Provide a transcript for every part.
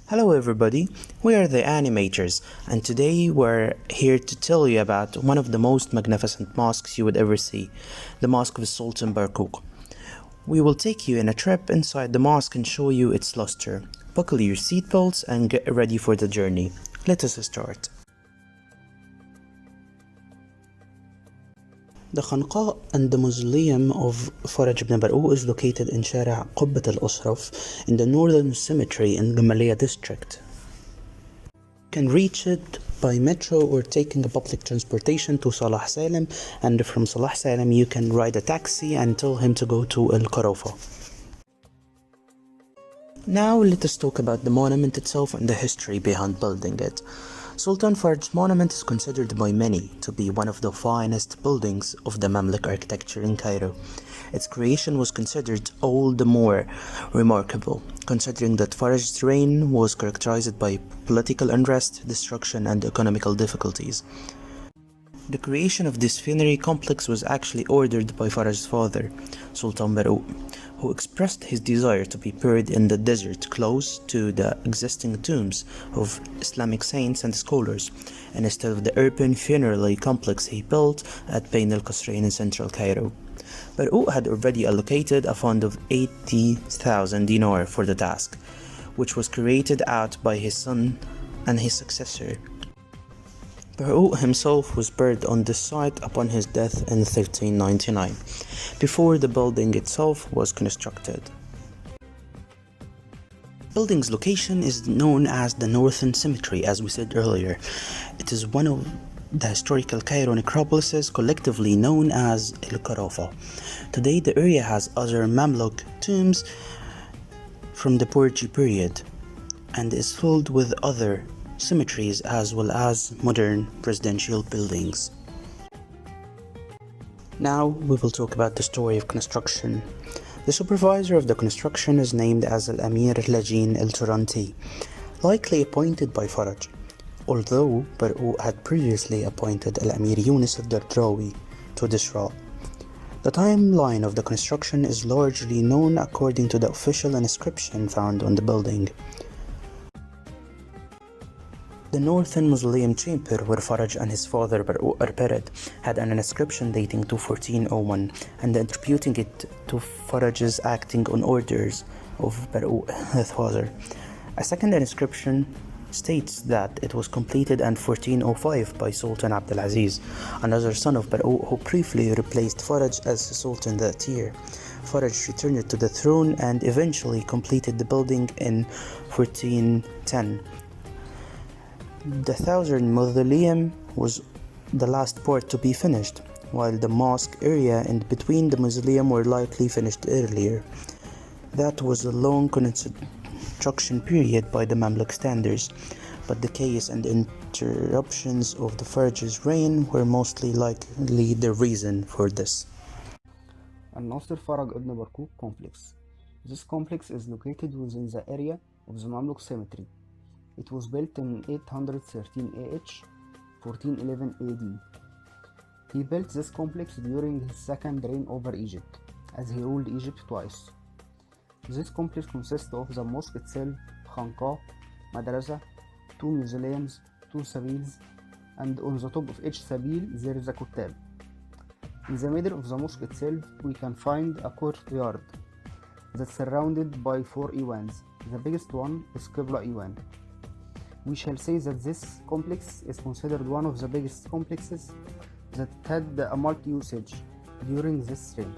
Hello everybody, we are the animators and today we're here to tell you about one of the most magnificent mosques you would ever see, the Mosque of Sultan Barquq. We will take you in a trip inside the mosque and show you its luster. Buckle your seatbelts and get ready for the journey. Let us start. The Khanqah and the mausoleum of Faraj ibn Barquq is located in Shara Qubbat al-Ashraf in the northern cemetery in Gamaliya district. You can reach it by metro or taking a public transportation to Salah Salim, and from Salah Salim you can ride a taxi and tell him to go to Al Qarafa. Now let us talk about the monument itself and the history behind building it. Sultan Faraj's monument is considered by many to be one of the finest buildings of the Mamluk architecture in Cairo. Its creation was considered all the more remarkable, considering that Faraj's reign was characterized by political unrest, destruction, and economical difficulties. The creation of this funerary complex was actually ordered by Faraj's father, Sultan Barquq, who expressed his desire to be buried in the desert close to the existing tombs of Islamic saints and scholars, and instead of the urban funerary complex he built at Bain al-Qasrain in central Cairo. Barquq had already allocated a fund of 80,000 dinar for the task, which was carried out by his son and his successor. Barquq himself was buried on this site upon his death in 1399, before the building itself was constructed. The building's location is known as the Northern Cemetery, as we said earlier. It is one of the historical Cairo necropolises collectively known as Al Qarafa. Today the area has other Mamluk tombs from the Borgia period and is filled with other cemeteries as well as modern residential buildings. Now we will talk about the story of construction. The supervisor of the construction is named as Al-Amir Lajin al-Turanti, likely appointed by Faraj, although Barquq had previously appointed Al-Amir Yunus al-Dardrawi to this role. The timeline of the construction is largely known according to the official inscription found on the building. The northern mausoleum chamber where Faraj and his father Barquq are buried had an inscription dating to 1401 and attributing it to Faraj's acting on orders of Barquq, his father. A second inscription states that it was completed in 1405 by Sultan Abdulaziz, another son of Barquq who briefly replaced Faraj as Sultan that year. Faraj returned to the throne and eventually completed the building in 1410. The Thousand Mausoleum was the last part to be finished, while the mosque area and between the mausoleum were likely finished earlier. That was a long construction period by the Mamluk standards, but the chaos and interruptions of the Faraj's reign were mostly likely the reason for this. Al-Nasr Faraj ibn Barquq complex. This complex is located within the area of the Mamluk cemetery. It was built in 813 AH, 1411 AD. He built this complex during his second reign over Egypt, as he ruled Egypt twice. This complex consists of the mosque itself, Khanqah, madrasa, two mausoleums, two sabils, and on the top of each sabil there is a kutab. In the middle of the mosque itself we can find a courtyard that's surrounded by four Iwans. The biggest one is Qibla Iwan. We shall say that this complex is considered one of the biggest complexes that had a multi-usage during this reign.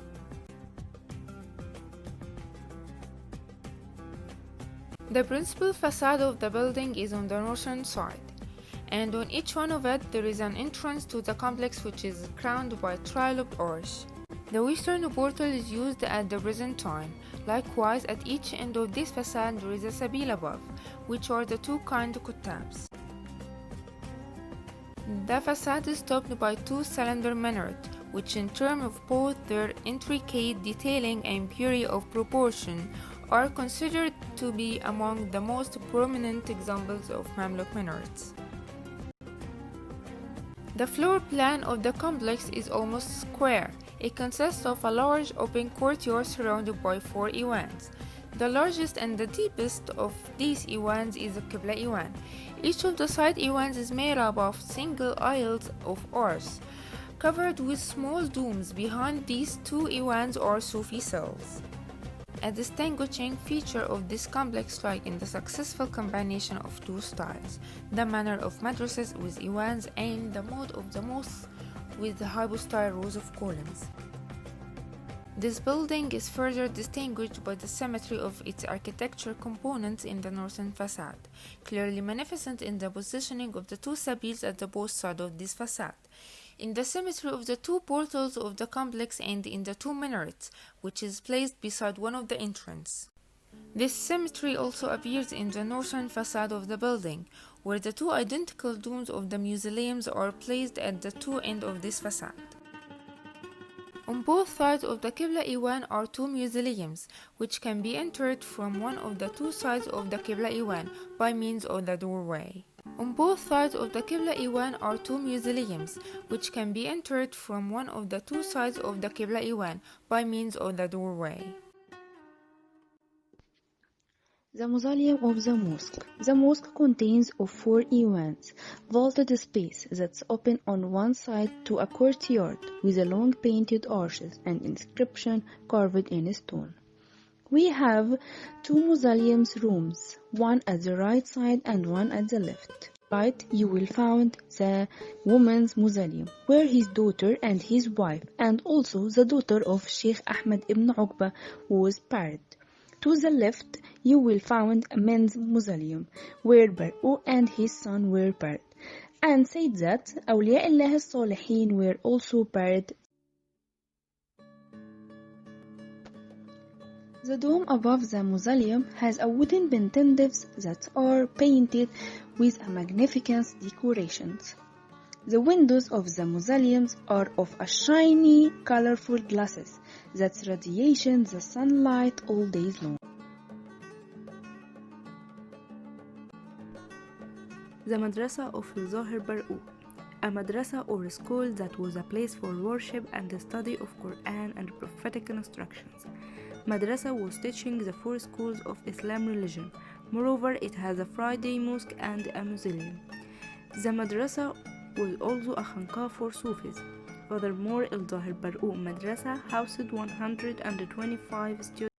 The principal facade of the building is on the northern side, and on each one of it there is an entrance to the complex which is crowned by a tri-lobed arch. The western portal is used at the present time. Likewise, at each end of this facade there is a sabil above, which are the two kind of kutabs. The facade is topped by two cylinder minarets, which in terms of both their intricate detailing and purity of proportion are considered to be among the most prominent examples of Mamluk minarets. The floor plan of the complex is almost square. It consists of a large open courtyard surrounded by four Iwans. The largest and the deepest of these Iwans is the Qibla Iwan. Each of the side Iwans is made up of single aisles of arch, covered with small domes. Behind these two Iwans are Sufi cells. A distinguishing feature of this complex lies in the successful combination of two styles, the manner of madrasas with Iwans and the mode of the mosque with the hypostyle rows of columns. This building is further distinguished by the symmetry of its architectural components in the northern facade, clearly magnificent in the positioning of the two sabils at the both sides of this facade, in the symmetry of the two portals of the complex, and in the two minarets, which is placed beside one of the entrances. This symmetry also appears in the northern facade of the building, where the two identical domes of the mausoleums are placed at the two ends of this facade. On both sides of the Qibla Iwan are two mausoleums, which can be entered from one of the two sides of the Qibla Iwan by means of the doorway. On both sides of the Qibla Iwan are two mausoleums, which can be entered from one of the two sides of the Qibla Iwan by means of the doorway. The mausoleum of the mosque. The mosque contains of 4 Iwans, vaulted space that's open on one side to a courtyard with a long painted arches and inscription carved in stone. We have 2 mausoleums rooms, one at the right side and one at the left. Right, you will find the woman's mausoleum, where his daughter and his wife, and also the daughter of Sheikh Ahmed ibn Uqba was buried. To the left, you will find a men's mausoleum, where Barquq and his son were buried, and said that Awliya Allah al-Salihin were also buried. The dome above the mausoleum has a wooden pendants that are painted with a magnificent decorations. The windows of the mausoleums are of a shiny, colorful glasses that radiate the sunlight all day long. The Madrasa of Zahir Barquq, a madrasa or school that was a place for worship and the study of Quran and prophetic instructions. Madrasa was teaching the 4 schools of Islam religion. Moreover, it has a Friday mosque and a mausoleum. The madrasa was also a Khanqah for Sufis. Furthermore, Zahir Barquq Madrasa housed 125 students.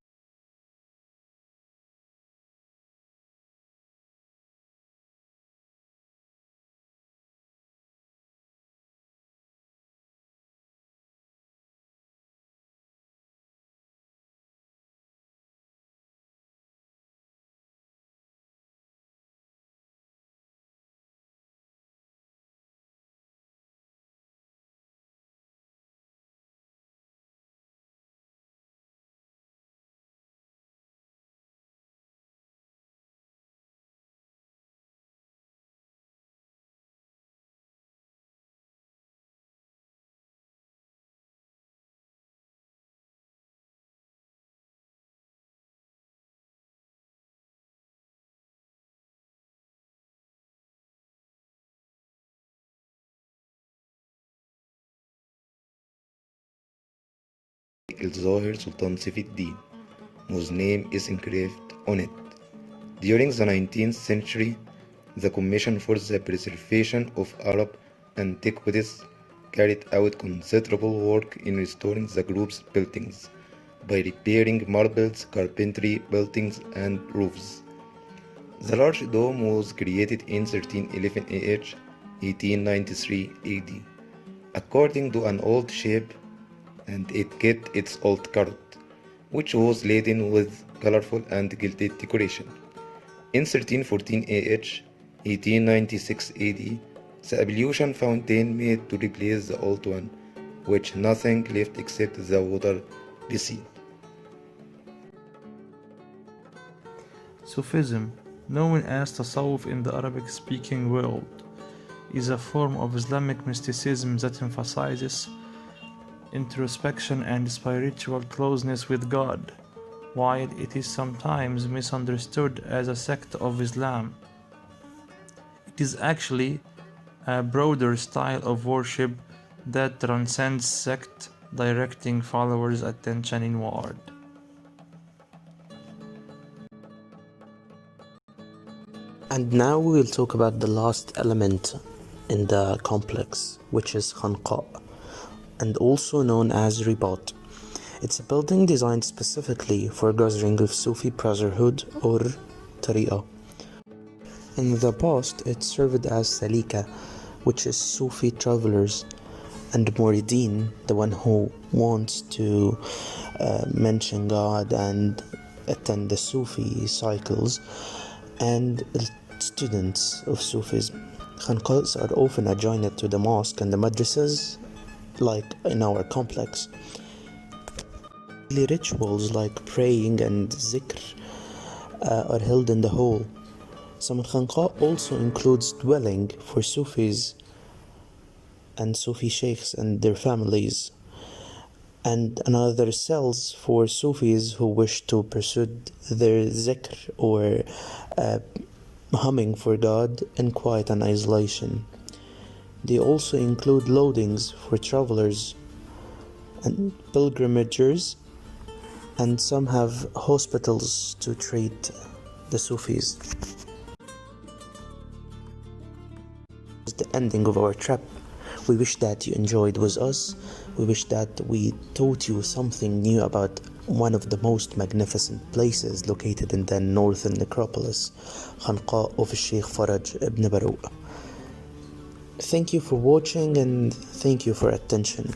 Zahir Sultan Saifuddin, whose name is engraved on it. During the 19th century, the Commission for the Preservation of Arab Antiquities carried out considerable work in restoring the group's buildings by repairing marbles, carpentry, buildings, and roofs. The large dome was created in 1311 AH, 1893 AD, according to an old shape, and it kept its old carrot, which was laden with colorful and gilded decoration. In 1314 AH, 1896 AD, the ablution fountain made to replace the old one, which nothing left except the water basin. Sufism, known as Tasawwuf in the Arabic-speaking world, is a form of Islamic mysticism that emphasizes introspection and spiritual closeness with God, while it is sometimes misunderstood as a sect of Islam. It is actually a broader style of worship that transcends sect, directing followers' attention inward. And now we will talk about the last element in the complex, which is Khanqah, and also known as Ribat. It's a building designed specifically for gathering of Sufi brotherhood or tariqah. In the past, it served as Salika, which is Sufi travelers, and Muridin, the one who wants to mention God and attend the Sufi cycles, and students of Sufism. Khanqahs are often adjoined to the mosque and the madrasas, like in our complex. Daily rituals like praying and zikr are held in the hall. Some Khanqah also includes dwelling for Sufis and Sufi sheikhs and their families, and another cells for Sufis who wish to pursue their zikr or humming for God in quiet and isolation. They also include loadings for travelers and pilgrimages, and some have hospitals to treat the Sufis. It's the ending of our trip. We wish that you enjoyed with us. We wish that we taught you something new about one of the most magnificent places located in the northern necropolis, Khanqah of Sheikh Faraj ibn Barquq. Thank you for watching and thank you for attention.